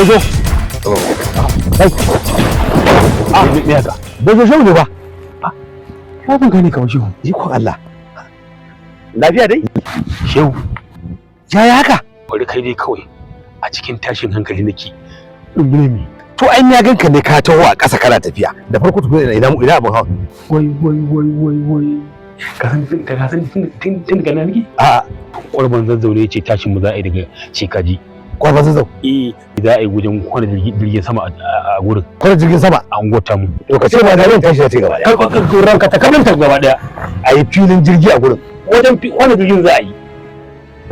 Bozo. Kai. Me haka? Bozo shehu ne ba. Ka ban gane kamar shehu. Ikon Allah. Lafiya dai? Shehu. Ya haka? Bari kai dai kawai. A cikin tashin hankali nake. Dumbulemi. To an ya ganka ne ka taho a ƙasa kana tafiya. Da farko tukuna ina abin hawa. Wai. Ka san tun daga nan nake? A'a. Ƙwarban zazzau ne ya ce tashin mu za a yi daga Cikaji. Ƙwarban zazzau? Za a yi wajen kwana jirgin sama a gurin. Kwana jirgin sama? A ungota mu. To ka ce ba da ran tashi da ta gaba ɗaya. Ranka ta kamanta gaba ɗaya. A yi filin jirgi a gurin. Wajen kwana jirgin za a yi.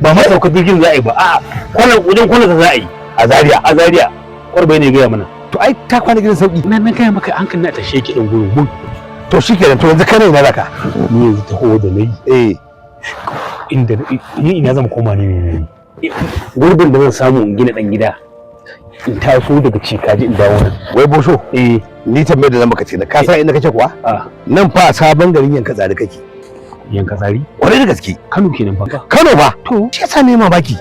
Ba ma sauka jirgin za a yi ba. A'a wajen kwana za a yi. A Zaria. Ƙwarbai ne gaya mana. To ai ta kwana gidan sauki. Na gaya maka hankali na ta sheke ɗin gurin mun. To shi kenan to yanzu kana ina zaka? Ni yanzu taho da nayi. Inda ni ina zama koma ne. Gurbin da zan samu in gina dan gida. In taso daga Cikaji in dawo nan. Wai Bosho? Ni tambayar da zan maka ce ka san inda kake kuwa? Nan fa sabon garin Yankatsari kake. Yankatsari? Kwarai da gaske. Kano kenan fa. Kano ba. To shi yasa ne mamaki.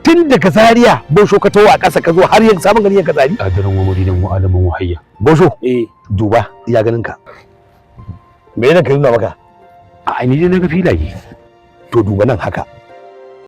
Tun daga Zaria Bosho ka tawo a ƙasa ka zo har yanzu sabon garin Yankatsari. Adaran wa muridan wa adaman wa hayya. Bosho? Duba iya ganin ka. Me yana ka nuna maka? A ni dai na ga filaye. To duba nan haka